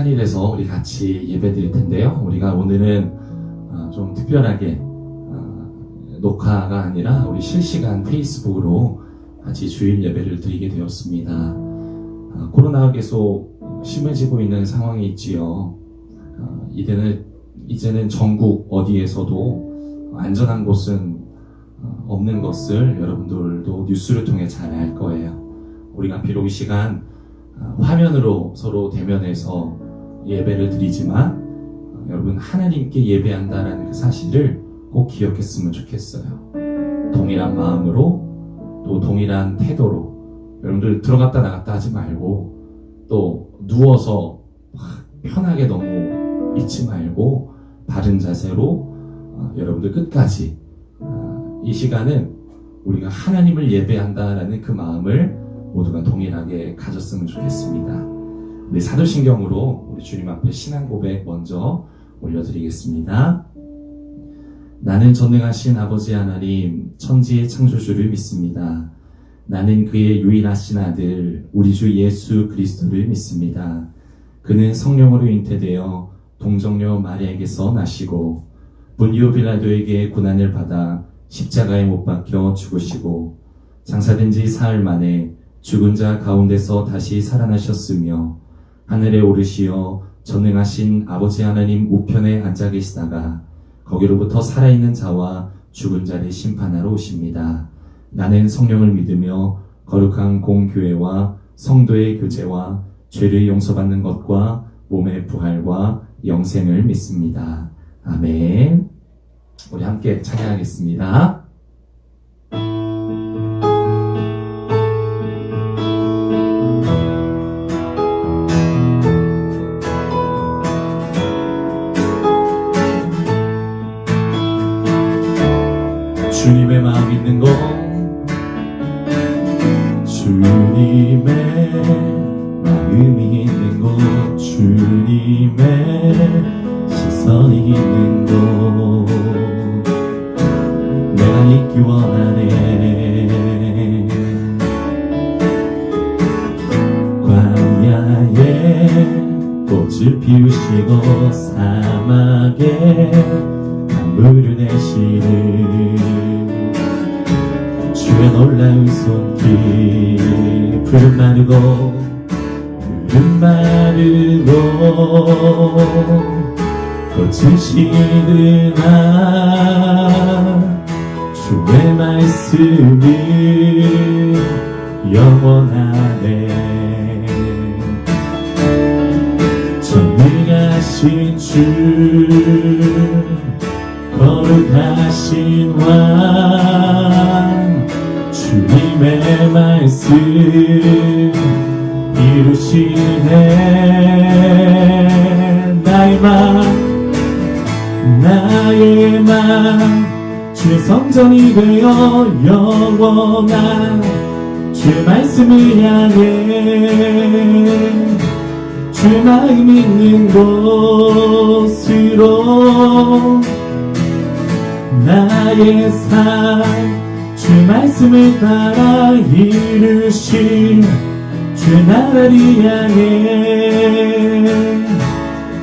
시간이 돼서 우리 같이 예배 드릴 텐데요. 우리가 오늘은 좀 특별하게 녹화가 아니라 우리 실시간 페이스북으로 같이 주일 예배를 드리게 되었습니다. 코로나가 계속 심해지고 있는 상황이 있지요. 이제는 전국 어디에서도 안전한 곳은 없는 것을 여러분들도 뉴스를 통해 잘 알 거예요. 우리가 비록 이 시간 화면으로 서로 대면해서 예배를 드리지만 여러분 하나님께 예배한다라는 그 사실을 꼭 기억했으면 좋겠어요. 동일한 마음으로 또 동일한 태도로 여러분들 들어갔다 나갔다 하지 말고 또 누워서 편하게 너무 있지 말고 바른 자세로 여러분들 끝까지 이 시간은 우리가 하나님을 예배한다라는 그 마음을 모두가 동일하게 가졌으면 좋겠습니다. 우리 사도신경으로 우리 주님 앞에 신앙 고백 먼저 올려드리겠습니다. 나는 전능하신 아버지 하나님 천지의 창조주를 믿습니다. 나는 그의 유일하신 아들 우리 주 예수 그리스도를 믿습니다. 그는 성령으로 잉태되어 동정녀 마리아에게서 나시고 본디오 빌라도에게 고난을 받아 십자가에 못 박혀 죽으시고 장사된 지 사흘 만에 죽은 자 가운데서 다시 살아나셨으며 하늘에 오르시어 전능하신 아버지 하나님 우편에 앉아 계시다가 거기로부터 살아있는 자와 죽은 자를 심판하러 오십니다. 나는 성령을 믿으며 거룩한 공교회와 성도의 교제와 죄를 용서받는 것과 몸의 부활과 영생을 믿습니다. 아멘. 우리 함께 찬양하겠습니다. 주님의 마음 있는 곳 주님의 마음이 있는 곳 주님의 시선이 있는 곳 내가 있기 원하네. 광야에 꽃을 피우시고 사막에 강물을 내시는 주의 놀라운 손길 푸른 마르고 꽃을 시드나 주의 말씀이 영원하네. 전능하신 주 거룩하신 왕 주님의 말씀 이루시네. 나의 맘 주의 성전이 되어 영원한 주의 말씀을 향해 주의 마음 있는 곳으로 나의 삶 주의 말씀을 따라 이루신 주의 나라를 향해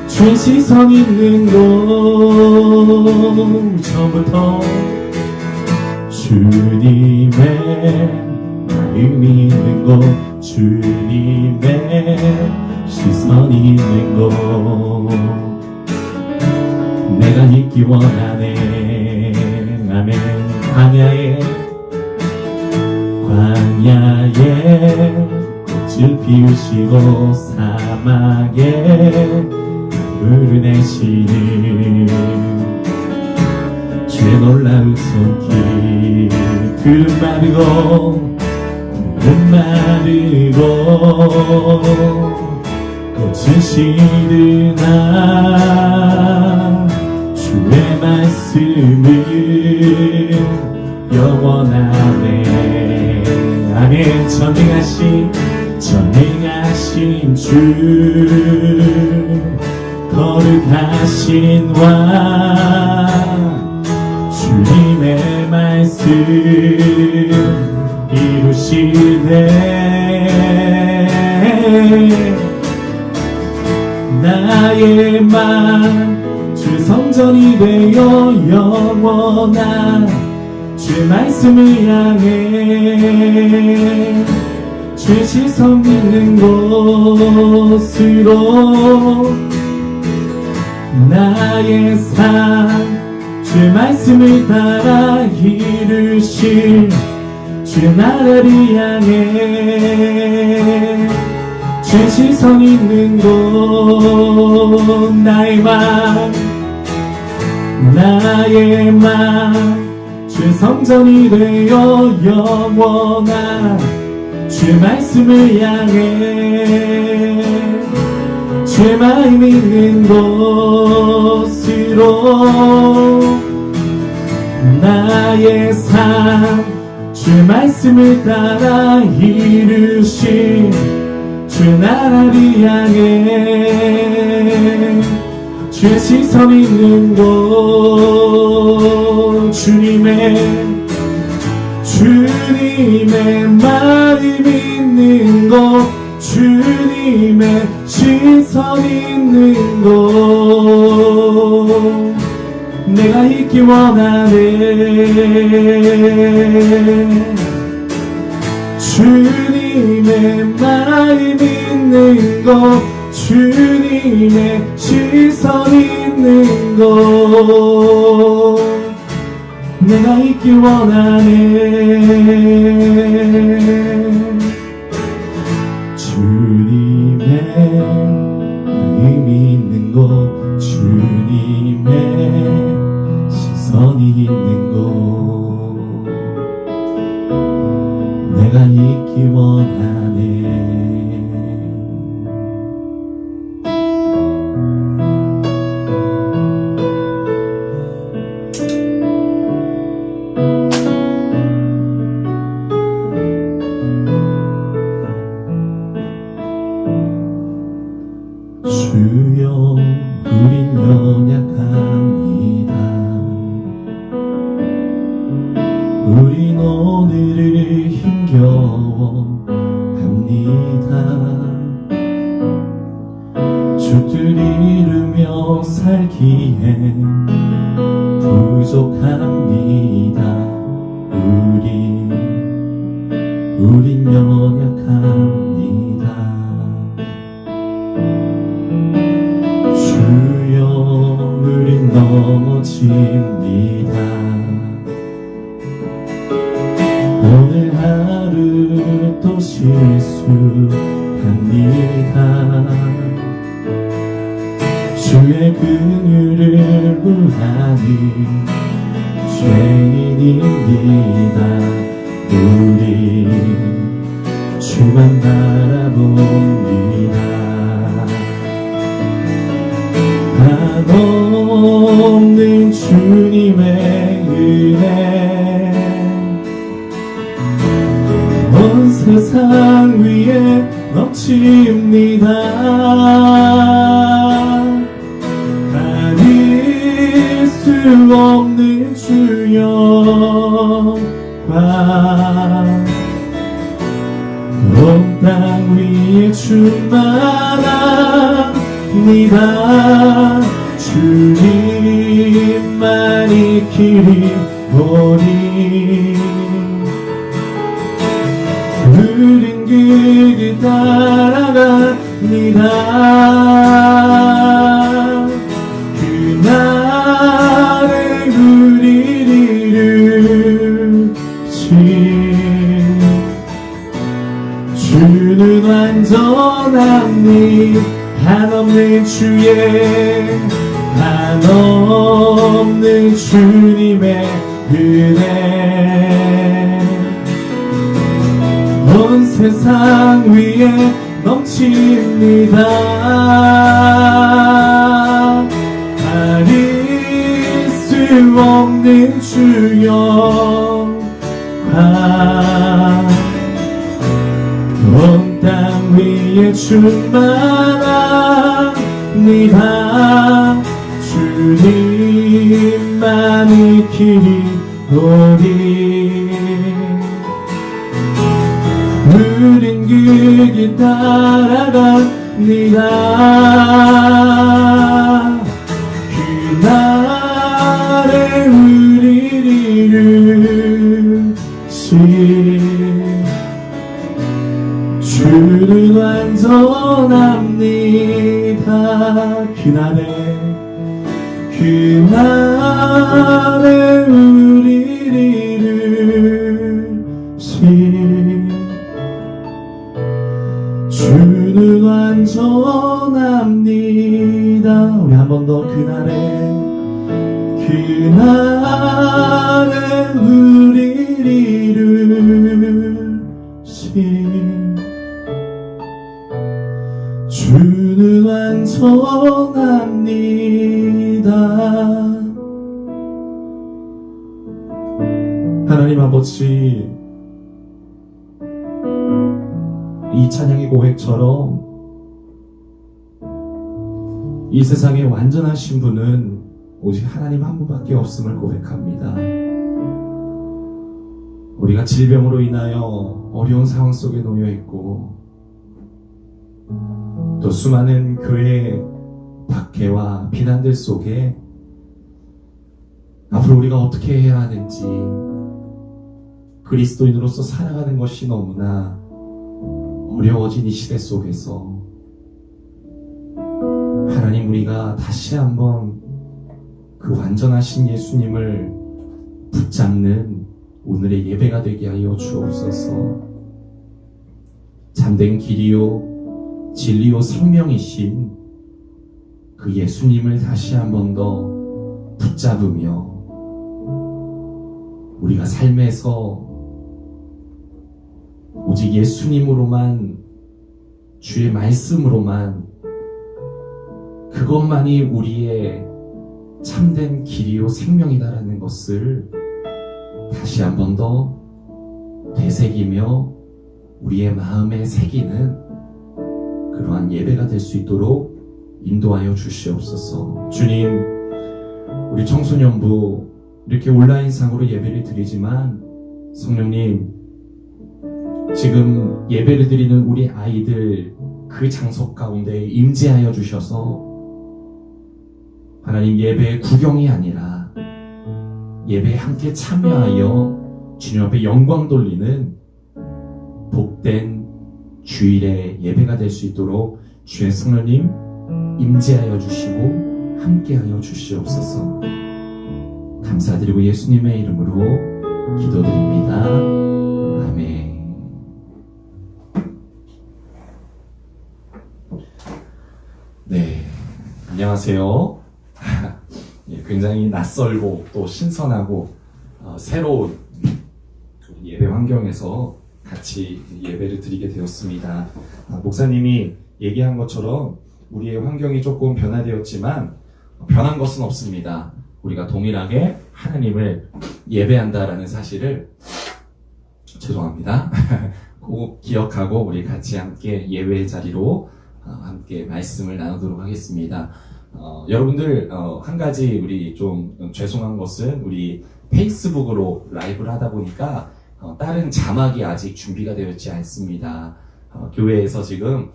주의 시선 있는 곳 처음부터 주님의 마음이 있는 곳 주님의 시선이 있는 곳 내가 있기 원하네. 아멘. 광야에 꽃을 피우시고 사막에 물을 내시는 주의 놀라운 손길 푸른 마르고 꽃을 시드나 주의 말씀은 영원하네. 아멘. 전능하신 주 거룩하신 왕 주님의 말씀 이루시네. 성전이 되어 영원한 주 말씀을 향해 주 시선 있는 곳으로 나의 삶 주 말씀을 따라 이루실 주 나라를 향해 주 시선 있는 곳 나의 맘 주 성전이 되어 영원한 주 말씀을 향해 주 마음 있는 곳으로 나의 삶 주 말씀을 따라 이루신 주 나라를 향해 주 시선 있는 곳 주님의 마음 있는 곳 주님의 시선 있는 곳 내가 있기 원하네 주님의 마음 있는 곳 주님의 시선 있는 곳 내가 있기 원하네 주님의 마음 있는 곳 주님의 시선이 있는 곳 내가 있기 원하네 주여 우린 연약합니다 우린 오늘을 힘겨워합니다 주 뜻 이루며 살기엔 부족합니다 우린 연약합니다 주여 우린 넘어집니다 오늘 하루 또 실수합니다 주의 긍휼을 구하는 죄인입니다 우리 주만 바라봅니다 한없는 주님의 은혜 온 세상 위에 넘칩니다 가릴 수 없는 주여 온 땅 위에 충만합니다 주님만이 길이 오니 우린 그 길 따라갑니다 그날의 우리를 이루신 주는 완전합니 한없는 한없는 주님의 은혜 온 세상 위에 넘칩니다 가릴 수 없는 주여 온 땅 위에 충만합니다 주님만이 길이 오니 우린 그 길 따라갑니다 그날 안에 우리를 이루신 주는 완전합니다. 우리 한 번 더 그날에 우리를 이루신 주는 완전합니다. 하나님 아버지, 이 찬양의 고백처럼 이 세상에 완전하신 분은 오직 하나님 한 분밖에 없음을 고백합니다. 우리가 질병으로 인하여 어려운 상황 속에 놓여 있고, 또 수많은 교회 박해와 비난들 속에 앞으로 우리가 어떻게 해야 하는지, 그리스도인으로서 살아가는 것이 너무나 어려워진 이 시대 속에서 하나님, 우리가 다시 한번 그 완전하신 예수님을 붙잡는 오늘의 예배가 되게 하여 주옵소서. 참된 길이요 진리요 생명이신 그 예수님을 다시 한번 더 붙잡으며 우리가 삶에서 오직 예수님으로만, 주의 말씀으로만, 그것만이 우리의 참된 길이요 생명이다라는 것을 다시 한 번 더 되새기며 우리의 마음에 새기는 그러한 예배가 될 수 있도록 인도하여 주시옵소서. 주님, 우리 청소년부 이렇게 온라인상으로 예배를 드리지만 성령님, 지금 예배를 드리는 우리 아이들 그 장소 가운데 임재하여 주셔서 하나님, 예배의 구경이 아니라 예배에 함께 참여하여 주님 앞에 영광 돌리는 복된 주일의 예배가 될 수 있도록 주의 성령님 임재하여 주시고 함께하여 주시옵소서. 감사드리고 예수님의 이름으로 기도드립니다. 아멘. 네, 안녕하세요. 굉장히 낯설고 또 신선하고 새로운 예배 환경에서 같이 예배를 드리게 되었습니다. 목사님이 얘기한 것처럼 우리의 환경이 조금 변화되었지만 변한 것은 없습니다. 우리가 동일하게 하나님을 예배한다라는 사실을, 죄송합니다, 꼭 기억하고 우리 같이 함께 예배의 자리로 함께 말씀을 나누도록 하겠습니다. 여러분들, 한 가지 우리 좀 죄송한 것은 우리 페이스북으로 라이브를 하다 보니까 다른 자막이 아직 준비가 되어 있지 않습니다. 교회에서 지금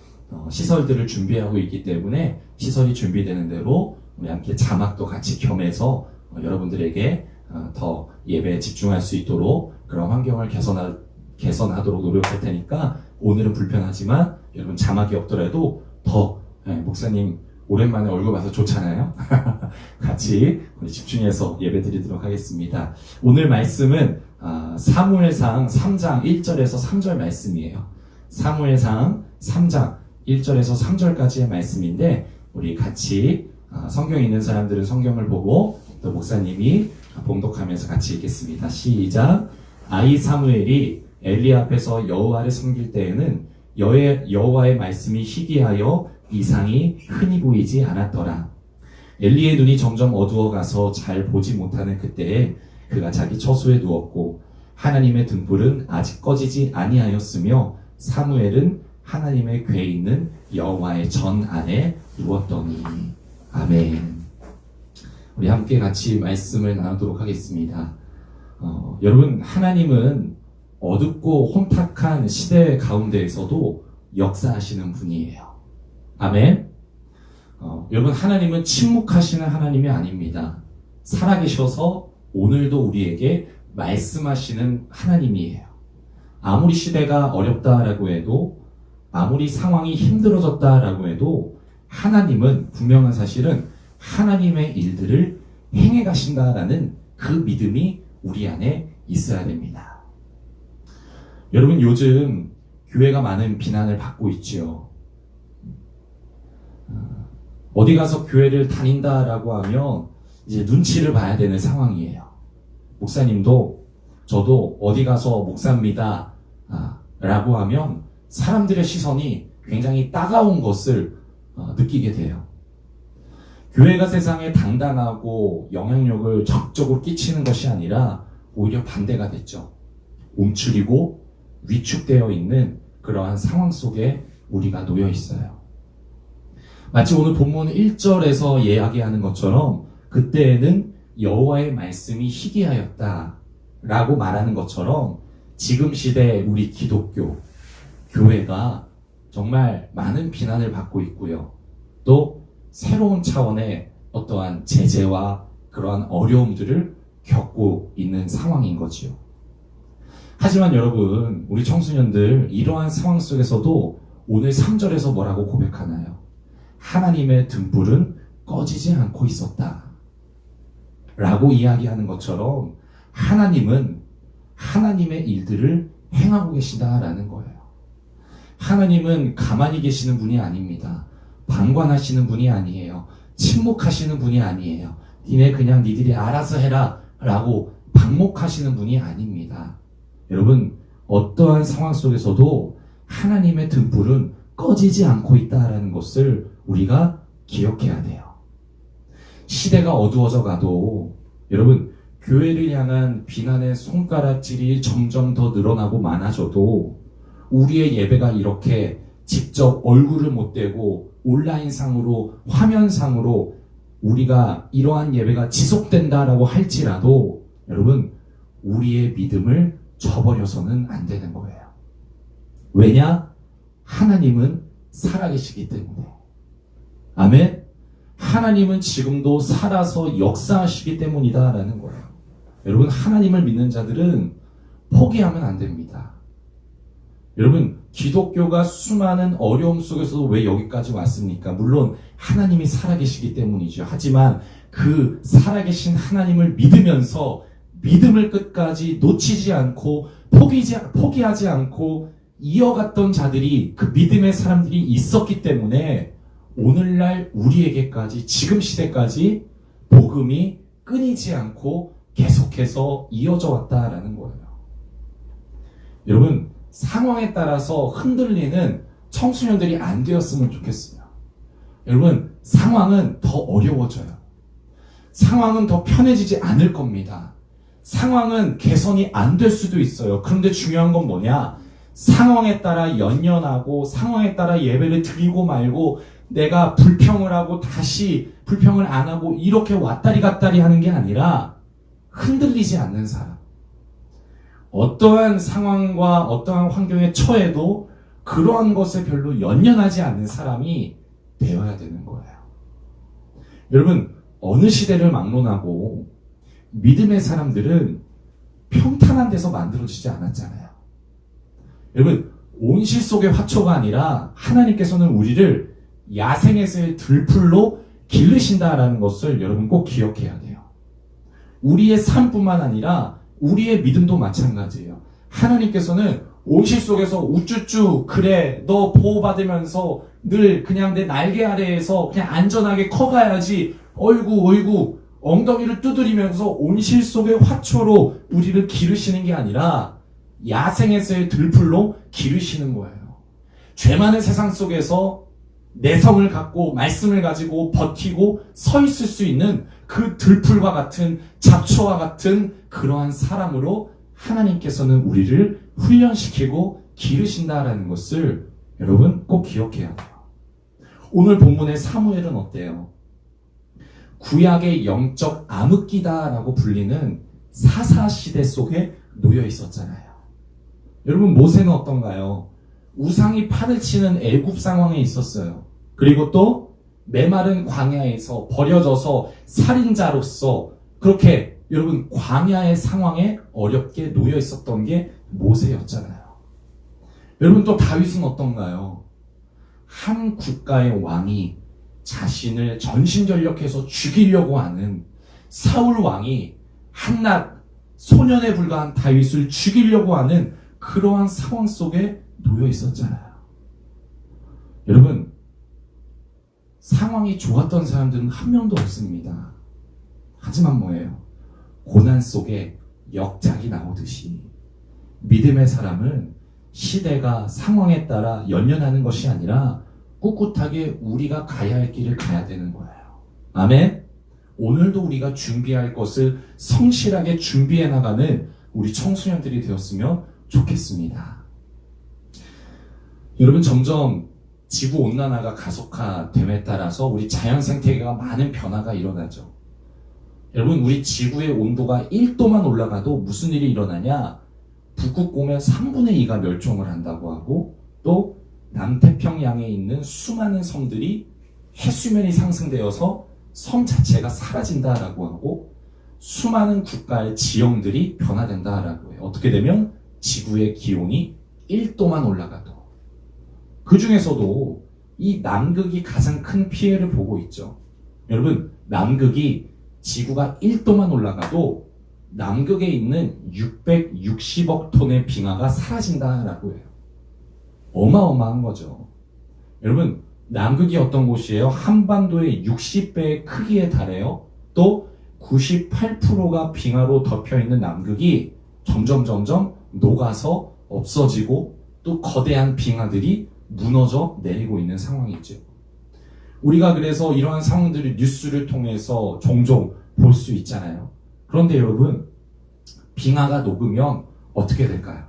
시설들을 준비하고 있기 때문에 시설이 준비되는 대로 우리 함께 자막도 같이 겸해서 여러분들에게 더 예배에 집중할 수 있도록 그런 환경을 개선하도록 노력할 테니까 오늘은 불편하지만 여러분 자막이 없더라도 더 목사님 오랜만에 얼굴 봐서 좋잖아요. 같이 우리 집중해서 예배 드리도록 하겠습니다. 오늘 말씀은 사무엘상 3장 1절에서 3절 말씀이에요. 사무엘상 3장 1절에서 3절까지의 말씀인데 우리 같이 성경 있는 사람들은 성경을 보고 또 목사님이 봉독하면서 같이 읽겠습니다. 시작. 아이 사무엘이 엘리 앞에서 여호와를 섬길 때에는 여호와의 말씀이 희귀하여 이상이 흔히 보이지 않았더라. 엘리의 눈이 점점 어두워가서 잘 보지 못하는 그때에 그가 자기 처소에 누웠고 하나님의 등불은 아직 꺼지지 아니하였으며 사무엘은 하나님의 궤에 있는 여호와의 전 안에 누웠더니. 아멘. 우리 함께 같이 말씀을 나누도록 하겠습니다. 여러분, 하나님은 어둡고 혼탁한 시대 가운데에서도 역사하시는 분이에요. 아멘. 여러분, 하나님은 침묵하시는 하나님이 아닙니다. 살아계셔서 오늘도 우리에게 말씀하시는 하나님이에요. 아무리 시대가 어렵다라고 해도, 아무리 상황이 힘들어졌다라고 해도 하나님은 분명한 사실은 하나님의 일들을 행해 가신다라는 그 믿음이 우리 안에 있어야 됩니다. 여러분, 요즘 교회가 많은 비난을 받고 있지요. 어디 가서 교회를 다닌다라고 하면 이제 눈치를 봐야 되는 상황이에요. 목사님도 저도 어디 가서 목사입니다 라고 하면 사람들의 시선이 굉장히 따가운 것을 느끼게 돼요. 교회가 세상에 당당하고 영향력을 적극적으로 끼치는 것이 아니라 오히려 반대가 됐죠. 움츠리고 위축되어 있는 그러한 상황 속에 우리가 놓여 있어요. 마치 오늘 본문 1절에서 이야기하는 것처럼 그때에는 여호와의 말씀이 희귀하였다 라고 말하는 것처럼 지금 시대 우리 기독교 교회가 정말 많은 비난을 받고 있고요. 또 새로운 차원의 어떠한 제재와 그러한 어려움들을 겪고 있는 상황인 거지요. 하지만 여러분, 우리 청소년들 이러한 상황 속에서도 오늘 3절에서 뭐라고 고백하나요? 하나님의 등불은 꺼지지 않고 있었다 라고 이야기하는 것처럼 하나님은 하나님의 일들을 행하고 계시다라는 거예요. 하나님은 가만히 계시는 분이 아닙니다. 방관하시는 분이 아니에요. 침묵하시는 분이 아니에요. 니네 그냥 니들이 알아서 해라 라고 방목하시는 분이 아닙니다. 여러분, 어떠한 상황 속에서도 하나님의 등불은 꺼지지 않고 있다라는 것을 우리가 기억해야 돼요. 시대가 어두워져 가도 여러분, 교회를 향한 비난의 손가락질이 점점 더 늘어나고 많아져도 우리의 예배가 이렇게 직접 얼굴을 못 대고 온라인상으로 화면상으로 우리가 이러한 예배가 지속된다라고 할지라도 여러분, 우리의 믿음을 저버려서는 안 되는 거예요. 왜냐? 하나님은 살아계시기 때문에. 아멘? 하나님은 지금도 살아서 역사하시기 때문이다라는 거예요. 여러분, 하나님을 믿는 자들은 포기하면 안 됩니다. 여러분, 기독교가 수많은 어려움 속에서도 왜 여기까지 왔습니까? 물론 하나님이 살아계시기 때문이죠. 하지만 그 살아계신 하나님을 믿으면서 믿음을 끝까지 놓치지 않고 포기하지 않고 이어갔던 자들이, 그 믿음의 사람들이 있었기 때문에 오늘날 우리에게까지, 지금 시대까지 복음이 끊이지 않고 계속해서 이어져 왔다라는 거예요. 여러분, 상황에 따라서 흔들리는 청소년들이 안 되었으면 좋겠어요. 여러분, 상황은 더 어려워져요. 상황은 더 편해지지 않을 겁니다. 상황은 개선이 안 될 수도 있어요. 그런데 중요한 건 뭐냐? 상황에 따라 연연하고 상황에 따라 예배를 드리고 말고 내가 불평을 하고 다시 불평을 안 하고 이렇게 왔다리 갔다리 하는 게 아니라 흔들리지 않는 사람. 어떠한 상황과 어떠한 환경에 처해도 그러한 것에 별로 연연하지 않는 사람이 되어야 되는 거예요. 여러분, 어느 시대를 막론하고 믿음의 사람들은 평탄한 데서 만들어지지 않았잖아요. 여러분, 온실 속의 화초가 아니라 하나님께서는 우리를 야생에서의 들풀로 기르신다라는 것을 여러분 꼭 기억해야 돼요. 우리의 삶뿐만 아니라 우리의 믿음도 마찬가지예요. 하나님께서는 온실 속에서 우쭈쭈 그래 너 보호받으면서 늘 그냥 내 날개 아래에서 그냥 안전하게 커가야지 어이구 엉덩이를 두드리면서 온실 속의 화초로 우리를 기르시는 게 아니라 야생에서의 들풀로 기르시는 거예요. 죄 많은 세상 속에서 내성을 갖고 말씀을 가지고 버티고 서 있을 수 있는 그 들풀과 같은 잡초와 같은 그러한 사람으로 하나님께서는 우리를 훈련시키고 기르신다라는 것을 여러분 꼭 기억해야 돼요. 오늘 본문의 사무엘은 어때요? 구약의 영적 암흑기다라고 불리는 사사시대 속에 놓여 있었잖아요. 여러분, 모세는 어떤가요? 우상이 판을 치는 애굽 상황에 있었어요. 그리고 또 메마른 광야에서 버려져서 살인자로서 그렇게 여러분 광야의 상황에 어렵게 놓여 있었던 게 모세였잖아요. 여러분, 또 다윗은 어떤가요? 한 국가의 왕이 자신을 전신전력해서 죽이려고 하는 사울 왕이 한낱 소년에 불과한 다윗을 죽이려고 하는 그러한 상황 속에 놓여 있었잖아요. 여러분, 상황이 좋았던 사람들은 한 명도 없습니다. 하지만 뭐예요? 고난 속에 역작이 나오듯이 믿음의 사람은 시대가 상황에 따라 연연하는 것이 아니라 꿋꿋하게 우리가 가야 할 길을 가야 되는 거예요. 아멘? 오늘도 우리가 준비할 것을 성실하게 준비해 나가는 우리 청소년들이 되었으면 좋겠습니다. 여러분, 점점 지구온난화가 가속화됨에 따라서 우리 자연 생태계가 많은 변화가 일어나죠. 여러분, 우리 지구의 온도가 1도만 올라가도 무슨 일이 일어나냐? 북극 오면 3분의 2가 멸종을 한다고 하고, 또 남태평양에 있는 수많은 섬들이 해수면이 상승되어서 섬 자체가 사라진다라고 하고, 수많은 국가의 지형들이 변화된다라고 해요. 어떻게 되면 지구의 기온이 1도만 올라가도. 그 중에서도 이 남극이 가장 큰 피해를 보고 있죠. 여러분, 남극이 지구가 1도만 올라가도 남극에 있는 660억 톤의 빙하가 사라진다라고 해요. 어마어마한 거죠. 여러분, 남극이 어떤 곳이에요? 한반도의 60배의 크기에 달해요. 또 98%가 빙하로 덮여있는 남극이 점점 녹아서 없어지고 또 거대한 빙하들이 무너져 내리고 있는 상황이죠. 우리가 그래서 이러한 상황들을 뉴스를 통해서 종종 볼 수 있잖아요. 그런데 여러분, 빙하가 녹으면 어떻게 될까요?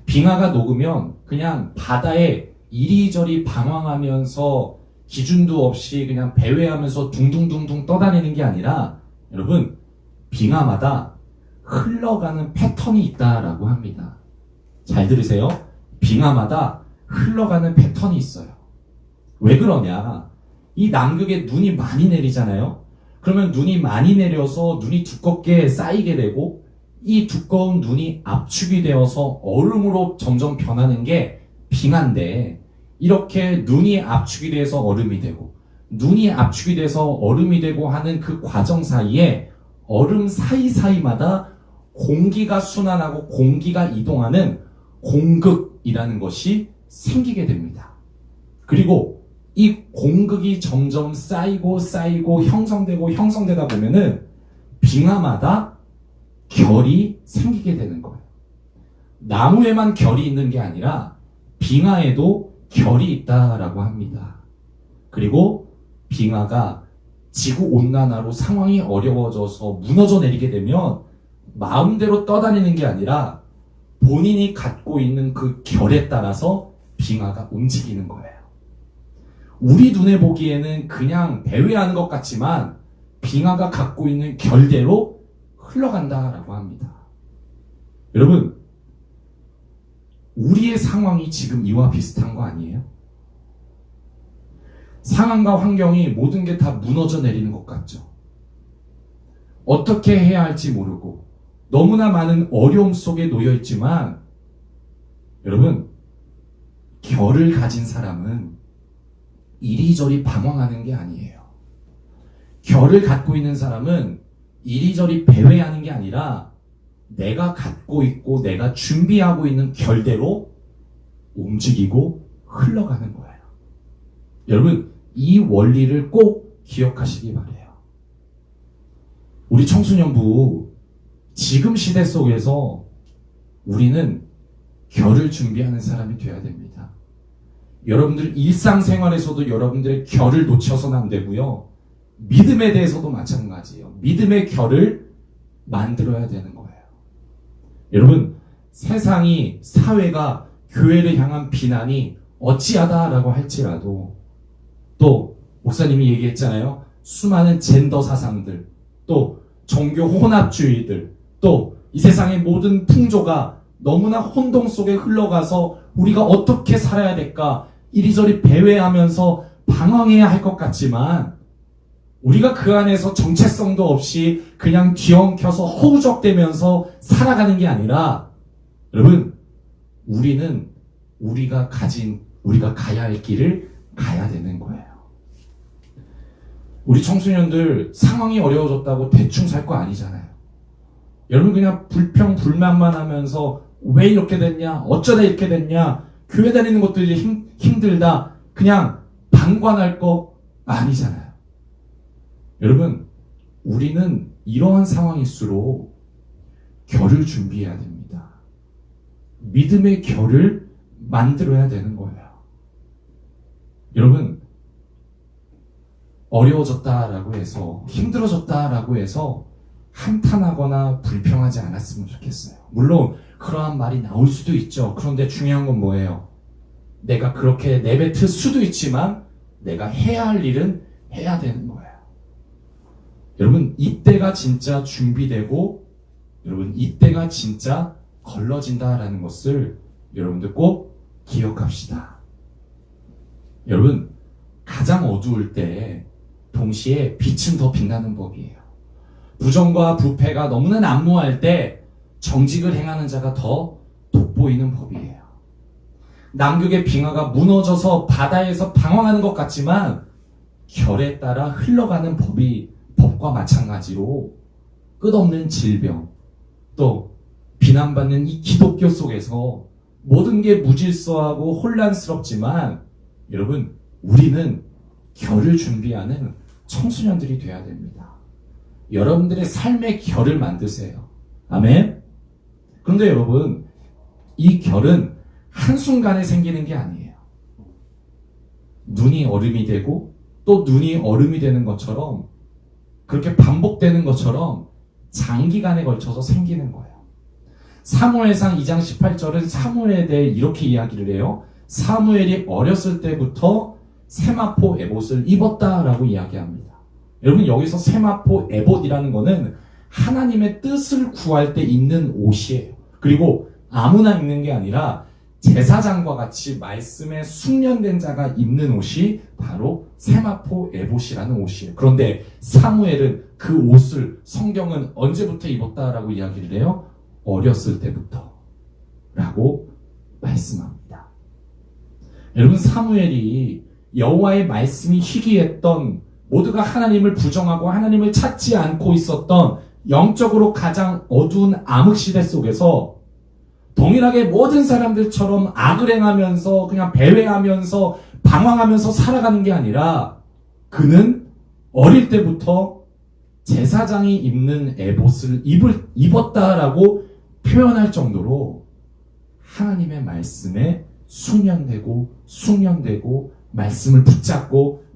빙하가 녹으면 그냥 바다에 이리저리 방황하면서 기준도 없이 그냥 배회하면서 둥둥둥둥 떠다니는 게 아니라, 여러분, 빙하마다 흘러가는 패턴이 있다라고 합니다. 잘 들으세요. 빙하마다 흘러가는 패턴이 있어요. 왜 그러냐? 이 남극에 눈이 많이 내리잖아요. 그러면 눈이 많이 내려서 눈이 두껍게 쌓이게 되고, 이 두꺼운 눈이 압축이 되어서 얼음으로 점점 변하는 게 빙하인데, 이렇게 눈이 압축이 돼서 얼음이 되고, 눈이 압축이 돼서 얼음이 되고 하는 그 과정 사이에 얼음 사이사이마다 공기가 순환하고 공기가 이동하는 공극이라는 것이 생기게 됩니다. 그리고 이 공극이 점점 쌓이고 형성되다 보면은 빙하마다 결이 생기게 되는 거예요. 나무에만 결이 있는 게 아니라 빙하에도 결이 있다라고 합니다. 그리고 빙하가 지구온난화로 상황이 어려워져서 무너져 내리게 되면 마음대로 떠다니는 게 아니라 본인이 갖고 있는 그 결에 따라서 빙하가 움직이는 거예요. 우리 눈에 보기에는 그냥 배회하는 것 같지만 빙하가 갖고 있는 결대로 흘러간다라고 합니다. 여러분, 우리의 상황이 지금 이와 비슷한 거 아니에요? 상황과 환경이 모든 게 다 무너져 내리는 것 같죠? 어떻게 해야 할지 모르고 너무나 많은 어려움 속에 놓여 있지만, 여러분, 결을 가진 사람은 이리저리 방황하는 게 아니에요. 결을 갖고 있는 사람은 이리저리 배회하는 게 아니라 내가 갖고 있고 내가 준비하고 있는 결대로 움직이고 흘러가는 거예요. 여러분, 이 원리를 꼭 기억하시기 바래요. 우리 청소년부, 지금 시대 속에서 우리는 결을 준비하는 사람이 되어야 됩니다. 여러분들 일상생활에서도 여러분들의 결을 놓쳐서는 안 되고요. 믿음에 대해서도 마찬가지예요. 믿음의 결을 만들어야 되는 거예요. 여러분, 세상이, 사회가 교회를 향한 비난이 어찌하다라고 할지라도, 또 목사님이 얘기했잖아요. 수많은 젠더 사상들, 또 종교 혼합주의들, 또 이 세상의 모든 풍조가 너무나 혼동 속에 흘러가서 우리가 어떻게 살아야 될까 이리저리 배회하면서 방황해야 할 것 같지만, 우리가 그 안에서 정체성도 없이 그냥 뒤엉켜서 허우적대면서 살아가는 게 아니라, 여러분, 우리는 우리가 가야 할 길을 가야 되는 거예요. 우리 청소년들 상황이 어려워졌다고 대충 살 거 아니잖아요. 여러분 그냥 불평 불만만 하면서 왜 이렇게 됐냐, 어쩌다 이렇게 됐냐, 교회 다니는 것도 이제 힘들다, 그냥 방관할 거 아니잖아요. 여러분, 우리는 이러한 상황일수록 결을 준비해야 됩니다. 믿음의 결을 만들어야 되는 거예요. 여러분, 어려워졌다라고 해서, 힘들어졌다라고 해서 한탄하거나 불평하지 않았으면 좋겠어요. 물론 그러한 말이 나올 수도 있죠. 그런데 중요한 건 뭐예요? 내가 그렇게 내뱉을 수도 있지만 내가 해야 할 일은 해야 되는 거예요. 여러분, 이때가 진짜 준비되고 여러분, 이때가 진짜 걸러진다라는 것을 여러분들 꼭 기억합시다. 여러분, 가장 어두울 때 동시에 빛은 더 빛나는 법이에요. 부정과 부패가 너무나 난무할 때 정직을 행하는 자가 더 돋보이는 법이에요. 남극의 빙하가 무너져서 바다에서 방황하는 것 같지만 결에 따라 흘러가는 법과 마찬가지로 끝없는 질병, 또 비난받는 이 기독교 속에서 모든 게 무질서하고 혼란스럽지만 여러분, 우리는 결을 준비하는 청소년들이 되어야 됩니다. 여러분들의 삶의 결을 만드세요. 아멘? 그런데 여러분, 이 결은 한순간에 생기는 게 아니에요. 눈이 얼음이 되고 또 눈이 얼음이 되는 것처럼, 그렇게 반복되는 것처럼 장기간에 걸쳐서 생기는 거예요. 사무엘상 2장 18절은 사무엘에 대해 이렇게 이야기를 해요. 사무엘이 어렸을 때부터 세마포 에봇을 입었다라고 이야기합니다. 여러분, 여기서 세마포 에봇이라는 거는 하나님의 뜻을 구할 때 입는 옷이에요. 그리고 아무나 입는 게 아니라 제사장과 같이 말씀에 숙련된 자가 입는 옷이 바로 세마포 에봇이라는 옷이에요. 그런데 사무엘은 그 옷을 성경은 언제부터 입었다라고 이야기를 해요? 어렸을 때부터 라고 말씀합니다. 여러분, 사무엘이 여호와의 말씀이 희귀했던, 모두가 하나님을 부정하고 하나님을 찾지 않고 있었던 영적으로 가장 어두운 암흑시대 속에서 동일하게 모든 사람들처럼 악을 행하면서 그냥 배회하면서 방황하면서 살아가는 게 아니라 그는 어릴 때부터 제사장이 입는 에봇을 입었다라고 표현할 정도로 하나님의 말씀에 숙련되고 말씀을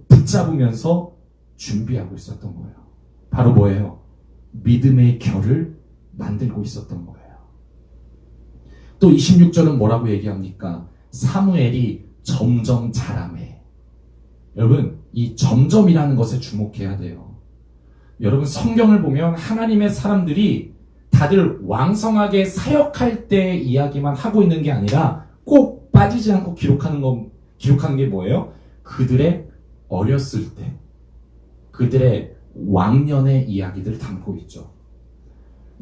붙잡으면서 준비하고 있었던 거예요. 바로 뭐예요? 믿음의 결을 만들고 있었던 거예요. 또 26절은 뭐라고 얘기합니까? 사무엘이 점점 자라매. 여러분, 이 점점이라는 것에 주목해야 돼요. 여러분, 성경을 보면 하나님의 사람들이 다들 왕성하게 사역할 때 이야기만 하고 있는 게 아니라 꼭 빠지지 않고 기록하는 게 뭐예요? 그들의 어렸을 때, 그들의 왕년의 이야기들 담고 있죠.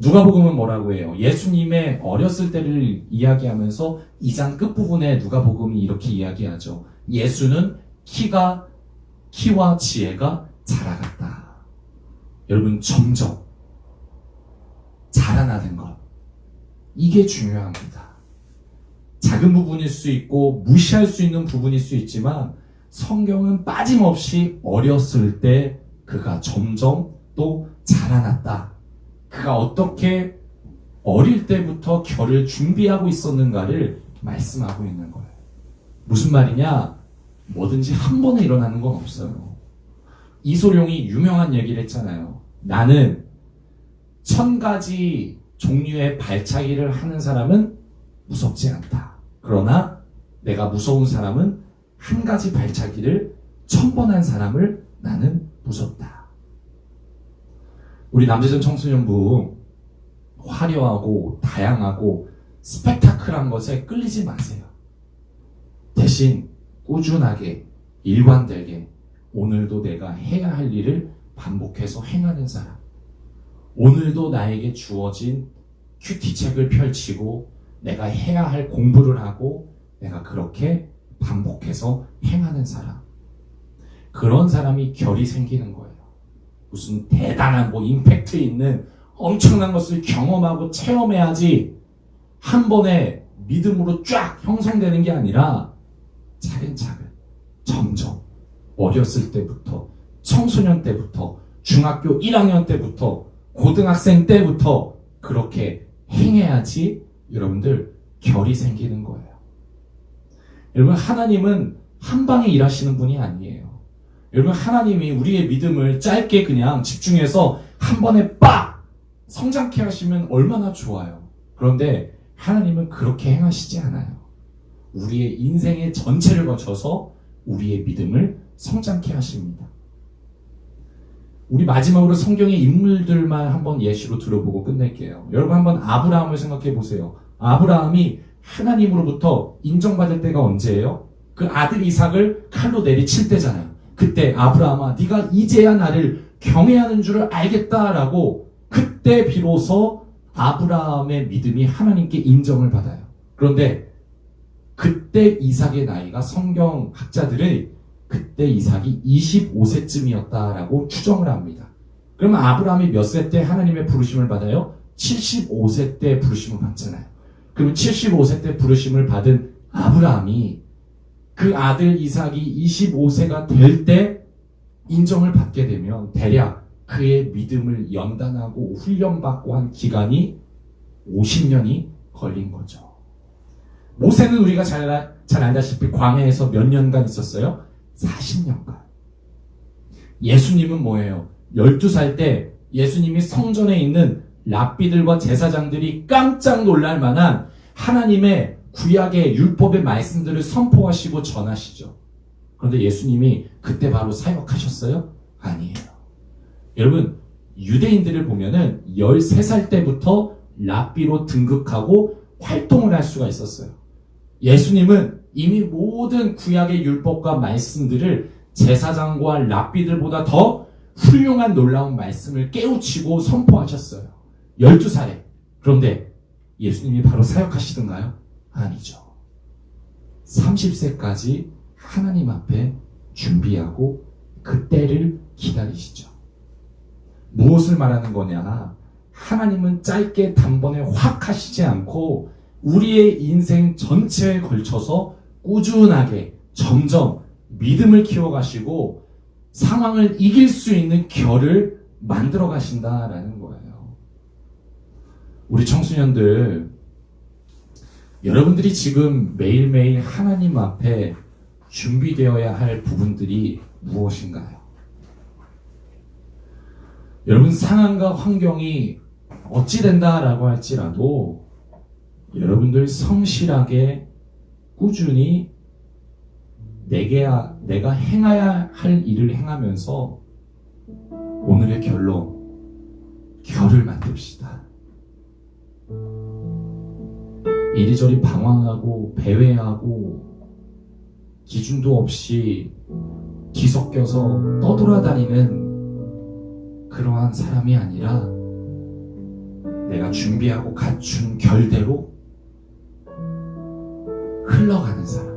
누가복음은 뭐라고 해요? 예수님의 어렸을 때를 이야기하면서 2장 끝부분에 누가복음이 이렇게 이야기하죠. 예수는 키와 지혜가 자라갔다. 여러분, 점점 자라나는 것, 이게 중요합니다. 작은 부분일 수 있고 무시할 수 있는 부분일 수 있지만 성경은 빠짐없이 어렸을 때 그가 점점 또 자라났다. 그가 어떻게 어릴 때부터 결을 준비하고 있었는가를 말씀하고 있는 거예요. 무슨 말이냐? 뭐든지 한 번에 일어나는 건 없어요. 이소룡이 유명한 얘기를 했잖아요. 나는 1000가지 종류의 발차기를 하는 사람은 무섭지 않다. 그러나 내가 무서운 사람은 한 가지 발차기를 1000번 한 사람을 나는 무섭다. 우리 남재전 청소년부 화려하고 다양하고 스펙타클한 것에 끌리지 마세요. 대신 꾸준하게 일관되게 오늘도 내가 해야 할 일을 반복해서 행하는 사람, 오늘도 나에게 주어진 큐티책을 펼치고 내가 해야 할 공부를 하고 내가 그렇게 반복해서 행하는 사람, 그런 사람이 결이 생기는 거예요. 무슨 대단한 임팩트 있는 엄청난 것을 경험하고 체험해야지 한 번에 믿음으로 쫙 형성되는 게 아니라 차근차근 점점 어렸을 때부터 청소년 때부터 중학교 1학년 때부터 고등학생 때부터 그렇게 행해야지 여러분들 결이 생기는 거예요. 여러분 하나님은 한 방에 일하시는 분이 아니에요. 여러분 하나님이 우리의 믿음을 짧게 그냥 집중해서 한 번에 빡 성장케 하시면 얼마나 좋아요. 그런데 하나님은 그렇게 행하시지 않아요. 우리의 인생의 전체를 거쳐서 우리의 믿음을 성장케 하십니다. 우리 마지막으로 성경의 인물들만 한번 예시로 들어보고 끝낼게요. 여러분 한번 아브라함을 생각해 보세요. 아브라함이 하나님으로부터 인정받을 때가 언제예요? 그 아들 이삭을 칼로 내리칠 때잖아요. 그때 아브라함아 네가 이제야 나를 경외하는 줄을 알겠다라고 그때 비로소 아브라함의 믿음이 하나님께 인정을 받아요. 그런데 그때 이삭의 나이가 성경학자들의 그때 이삭이 25세쯤이었다라고 추정을 합니다. 그러면 아브라함이 몇 세 때 하나님의 부르심을 받아요? 75세 때 부르심을 받잖아요. 그럼 75세 때 부르심을 받은 아브라함이 그 아들 이삭이 25세가 될 때 인정을 받게 되면 대략 그의 믿음을 연단하고 훈련받고 한 기간이 50년이 걸린 거죠. 모세는 우리가 잘 알다시피 광야에서 몇 년간 있었어요? 40년간. 예수님은 뭐예요? 12살 때 예수님이 성전에 있는 랍비들과 제사장들이 깜짝 놀랄 만한 하나님의 구약의 율법의 말씀들을 선포하시고 전하시죠. 그런데 예수님이 그때 바로 사역하셨어요? 아니에요. 여러분 유대인들을 보면은 13살 때부터 랍비로 등극하고 활동을 할 수가 있었어요. 예수님은 이미 모든 구약의 율법과 말씀들을 제사장과 랍비들보다 더 훌륭한 놀라운 말씀을 깨우치고 선포하셨어요. 12살에. 그런데 예수님이 바로 사역하시던가요? 아니죠. 30세까지 하나님 앞에 준비하고 그때를 기다리시죠. 무엇을 말하는 거냐? 하나님은 짧게 단번에 확 하시지 않고 우리의 인생 전체에 걸쳐서 꾸준하게 점점 믿음을 키워가시고 상황을 이길 수 있는 결을 만들어 가신다라는 거예요. 우리 청소년들, 여러분들이 지금 매일매일 하나님 앞에 준비되어야 할 부분들이 무엇인가요? 여러분 상황과 환경이 어찌 된다라고 할지라도 여러분들 성실하게 꾸준히 내가 행해야 할 일을 행하면서 오늘의 결을 만듭시다. 이리저리 방황하고 배회하고 기준도 없이 뒤섞여서 떠돌아다니는 그러한 사람이 아니라 내가 준비하고 갖춘 결대로 흘러가는 사람,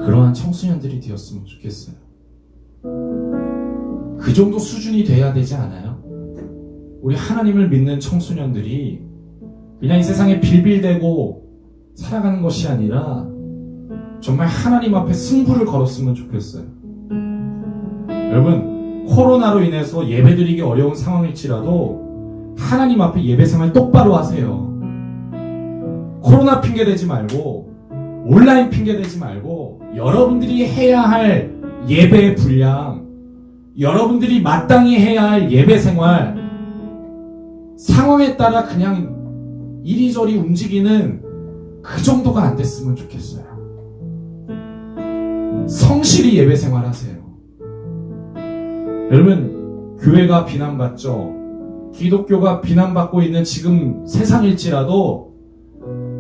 그러한 청소년들이 되었으면 좋겠어요. 그 정도 수준이 돼야 되지 않아요? 우리 하나님을 믿는 청소년들이 그냥 이 세상에 빌빌대고 살아가는 것이 아니라 정말 하나님 앞에 승부를 걸었으면 좋겠어요. 여러분 코로나로 인해서 예배드리기 어려운 상황일지라도 하나님 앞에 예배 생활 똑바로 하세요. 코로나 핑계 대지 말고 온라인 핑계 대지 말고 여러분들이 해야 할 예배의 분량, 여러분들이 마땅히 해야 할 예배 생활, 상황에 따라 그냥 이리저리 움직이는 그 정도가 안 됐으면 좋겠어요. 성실히 예배 생활 하세요. 여러분 교회가 비난받죠. 기독교가 비난받고 있는 지금 세상일지라도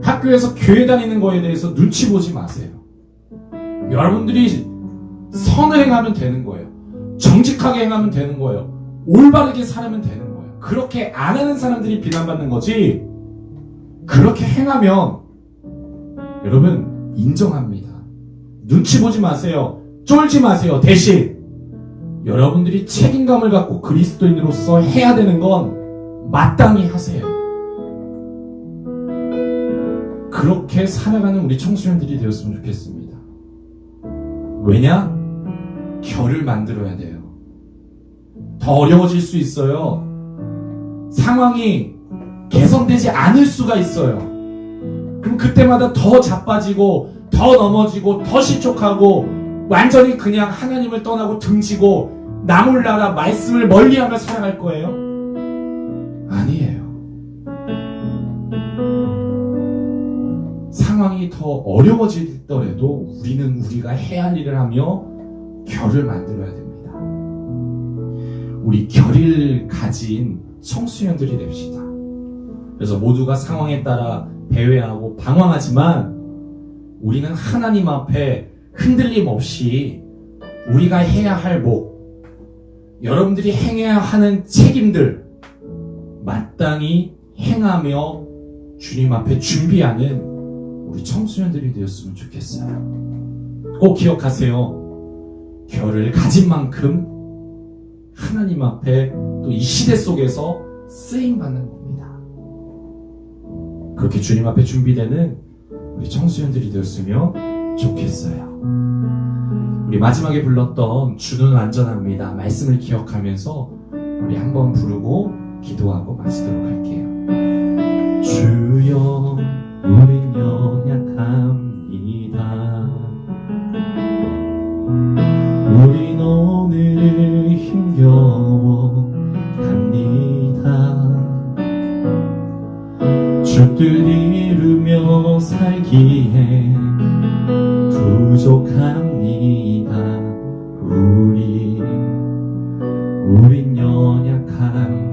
학교에서 교회 다니는 거에 대해서 눈치 보지 마세요. 여러분들이 선을 행하면 되는 거예요. 정직하게 행하면 되는 거예요. 올바르게 살면 되는 거예요. 그렇게 안 하는 사람들이 비난받는 거지, 그렇게 행하면 여러분 인정합니다. 눈치 보지 마세요. 쫄지 마세요. 대신 여러분들이 책임감을 갖고 그리스도인으로서 해야 되는 건 마땅히 하세요. 그렇게 살아가는 우리 청소년들이 되었으면 좋겠습니다. 왜냐? 결을 만들어야 돼요. 더 어려워질 수 있어요. 상황이 개선되지 않을 수가 있어요. 그럼 그때마다 더 자빠지고 더 넘어지고 더 실족하고 완전히 그냥 하나님을 떠나고 등지고 나 몰라라 말씀을 멀리하며 살아갈 거예요? 아니에요. 상황이 더 어려워지더라도 우리는 우리가 해야 할 일을 하며 결을 만들어야 됩니다. 우리 결을 가진 청소년들이 됩시다. 그래서 모두가 상황에 따라 배회하고 방황하지만 우리는 하나님 앞에 흔들림 없이 우리가 해야 할 목, 여러분들이 행해야 하는 책임들 마땅히 행하며 주님 앞에 준비하는 우리 청소년들이 되었으면 좋겠어요. 꼭 기억하세요. 결을 가진 만큼 하나님 앞에 또 이 시대 속에서 쓰임받는 겁니다. 그렇게 주님 앞에 준비되는 우리 청소년들이 되었으면 좋겠어요. 우리 마지막에 불렀던 주는 완전합니다. 말씀을 기억하면서 우리 한번 부르고 기도하고 마치도록 할게요. 주여 우린 연약합니다. 우린 오늘 힘겨워합니다. 주뜻 이루며 살기에 부족합니다. 우린 연약합니다.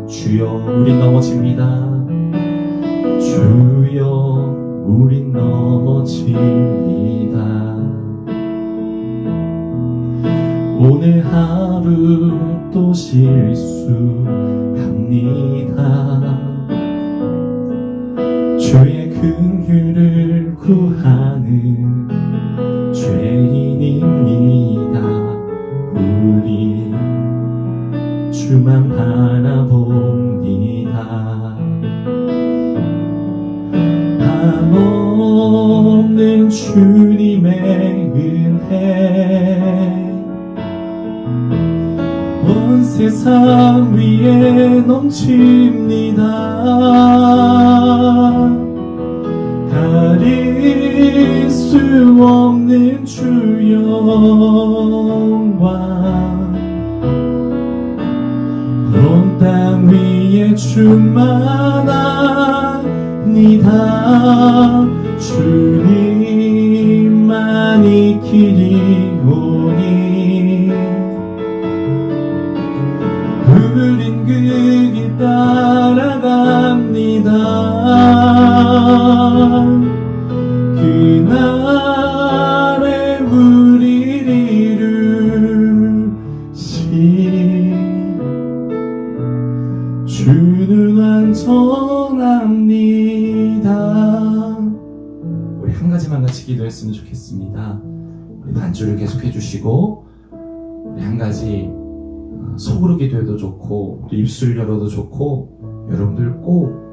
주여 우린 넘어집니다. 주여 우린 넘어집니다. 오늘 하루 또 실수합니다. 주의 긍휼을 구하는 죄인입니다. 우리 주만 바라봅니다. 한없는 주님의 은혜 온 세상 위에 넘칩니다. 가릴 수 없는 주 영광 온 땅 위에 충만합니다. 주님만이 길이오니 우린 그 길 따라갑니다. 그날에 우리를 이루신 주는 완전합니다. 우리 한 가지만 같이 기도했으면 좋겠습니다. 우리 반주를 계속해 주시고 우리 한 가지 속으로 기도해도 좋고 또 입술 열어도 좋고 여러분들 꼭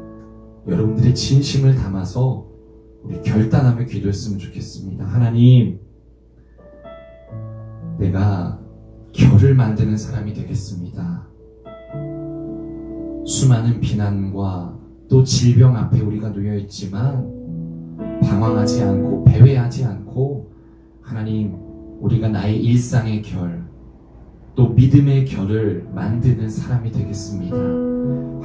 여러분들의 진심을 담아서 우리 결단하며 기도했으면 좋겠습니다. 하나님, 내가 결을 만드는 사람이 되겠습니다. 수많은 비난과 또 질병 앞에 우리가 놓여있지만 방황하지 않고 배회하지 않고 하나님, 우리가 나의 일상의 결 또 믿음의 결을 만드는 사람이 되겠습니다.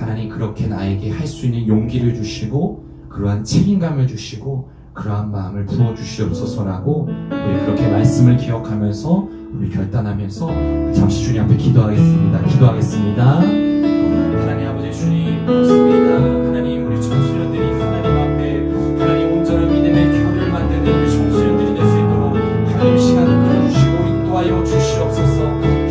하나님, 그렇게 나에게 할 수 있는 용기를 주시고 그러한 책임감을 주시고 그러한 마음을 부어주시옵소서라고 우리 그렇게 말씀을 기억하면서 우리 결단하면서 잠시 주님 앞에 기도하겠습니다. 하나님 아버지 주님 그렇습니다. 하나님, 우리 청소년들이 하나님 앞에 하나님 온전한 믿음의 결을 만드는 우리 청소년들이 될 수 있도록 하나님 시간을 끌어주시고 인도하여 주시옵소서.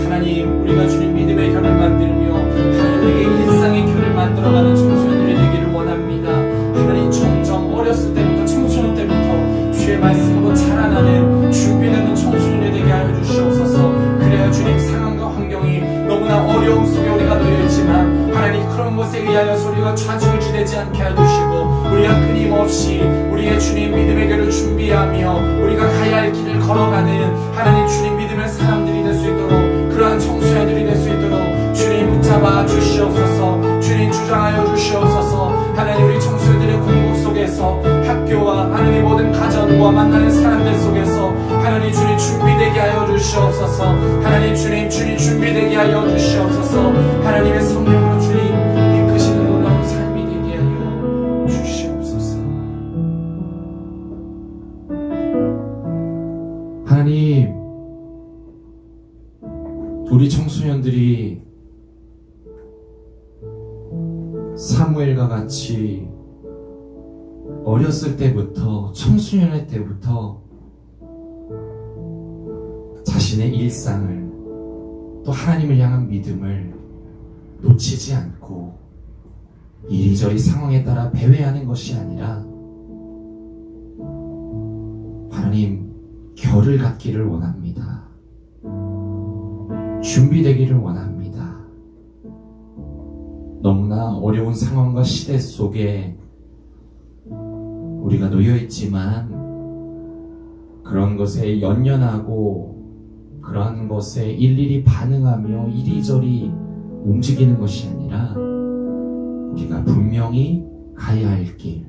하나님, 우리가 주님 믿음의 결을 만들며 하나님에게 일상의 결을 만들어가는 청소년들이 되기를 원합니다. 하나님, 점점 어렸을 때부터 청소년 때부터 주의 말씀으로 자라나는 준비되는 청소년이 되게 하여 주시옵소서. 그래야 주님 위하여서 우리가 좌지우지되지 않게 해주시고 우리가 끊임없이 우리의 주님 믿음의 길을 준비하며 우리가 가야 할 길을 걸어가는 하나님 주님 믿음의 사람들이 될 수 있도록 그러한 청소년들이 될 수 있도록 주님 붙잡아 주시옵소서. 주님 주장하여 주시옵소서. 하나님 우리 청소년들의 공부 속에서 학교와 하나님 모든 가정과 만나는 사람들 속에서 하나님 주님 준비되게 하여 주시옵소서. 하나님 주님 준비되게 하여 주시옵소서. 하나님의 성령으로 주님 이끄시는 놀라운 삶이 되게 하여 주시옵소서. 하나님 우리 청소년들이 사무엘과 같이 어렸을 때부터 청소년의 때부터 자신의 일상을 또 하나님을 향한 믿음을 놓치지 않고 이리저리 상황에 따라 배회하는 것이 아니라 하나님 결을 갖기를 원합니다. 준비되기를 원합니다. 너무나 어려운 상황과 시대 속에 우리가 놓여있지만 그런 것에 연연하고 그러한 것에 일일이 반응하며 이리저리 움직이는 것이 아니라 우리가 분명히 가야 할 길,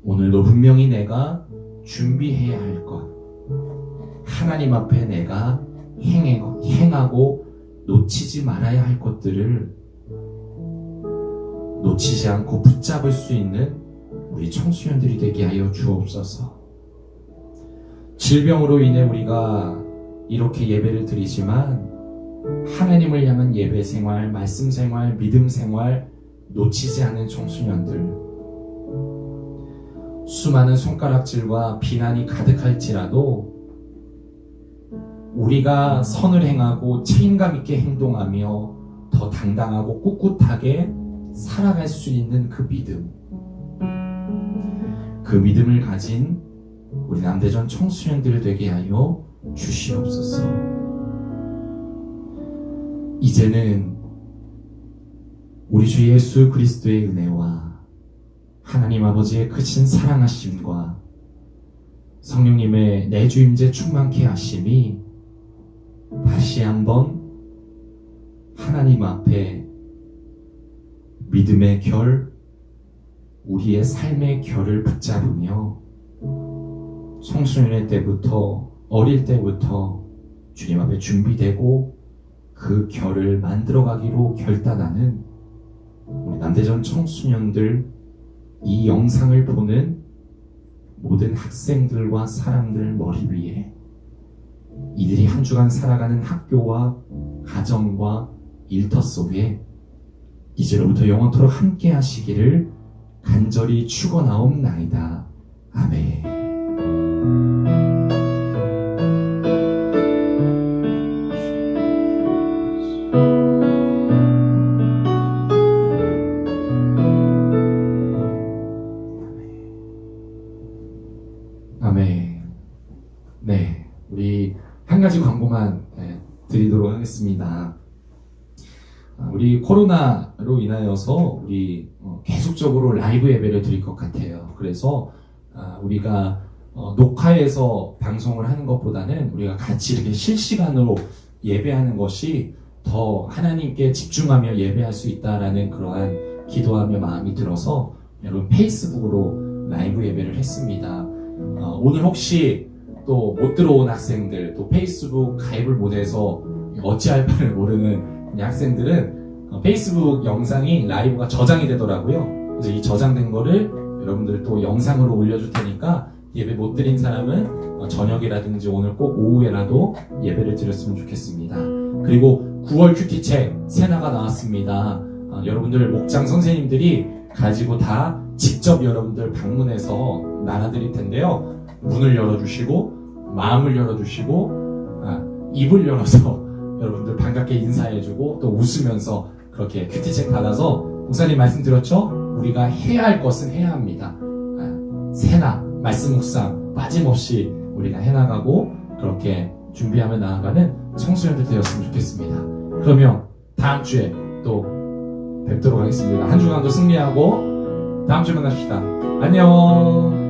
오늘도 분명히 내가 준비해야 할 것, 하나님 앞에 내가 행하고 놓치지 말아야 할 것들을 놓치지 않고 붙잡을 수 있는 우리 청소년들이 되게 하여 주옵소서. 질병으로 인해 우리가 이렇게 예배를 드리지만 하나님을 향한 예배 생활, 말씀 생활, 믿음 생활 놓치지 않은 청소년들, 수많은 손가락질과 비난이 가득할지라도 우리가 선을 행하고 책임감 있게 행동하며 더 당당하고 꿋꿋하게 살아갈 수 있는 그 믿음, 그 믿음을 가진 우리 남대전 청소년들 되게 하여 주시옵소서. 이제는 우리 주 예수 그리스도의 은혜와 하나님 아버지의 크신 사랑하심과 성령님의 내주임재 충만케 하심이 다시 한번 하나님 앞에 믿음의 결, 우리의 삶의 결을 붙잡으며 청소년의 때부터 어릴 때부터 주님 앞에 준비되고 그 결을 만들어가기로 결단하는 우리 남대전 청소년들, 이 영상을 보는 모든 학생들과 사람들 머리 위에 이들이 한 주간 살아가는 학교와 가정과 일터 속에 이제로부터 영원토록 함께 하시기를 간절히 축원하옵나이다. 아멘. 아멘. 네, 우리 한 가지 광고만 드리도록 하겠습니다. 우리 코로나로 인하여서 우리 계속적으로 라이브 예배를 드릴 것 같아요. 그래서 우리가 녹화해서 방송을 하는 것보다는 우리가 같이 이렇게 실시간으로 예배하는 것이 더 하나님께 집중하며 예배할 수 있다라는 그러한 기도하며 마음이 들어서 여러분 페이스북으로 라이브 예배를 했습니다. 오늘 혹시 또 못 들어온 학생들, 또 페이스북 가입을 못해서 어찌할 바를 모르는 학생들은 페이스북 영상이 라이브가 저장이 되더라고요. 그래서 이 저장된 거를 여러분들 또 영상으로 올려줄 테니까 예배 못 드린 사람은 저녁이라든지 오늘 꼭 오후에라도 예배를 드렸으면 좋겠습니다. 그리고 9월 큐티책 세나가 나왔습니다. 여러분들 목장 선생님들이 가지고 다 직접 여러분들 방문해서 나눠드릴 텐데요. 문을 열어주시고 마음을 열어주시고 입을 열어서 여러분들 반갑게 인사해주고 또 웃으면서 그렇게 큐티책 받아서 목사님 말씀 들었죠? 우리가 해야 할 것은 해야 합니다. 세나 말씀 묵상 빠짐없이 우리가 해나가고 그렇게 준비하며 나아가는 청소년들 되었으면 좋겠습니다. 그러면 다음 주에 또 뵙도록 하겠습니다. 한 주간도 승리하고 다음 주에 만납시다. 안녕.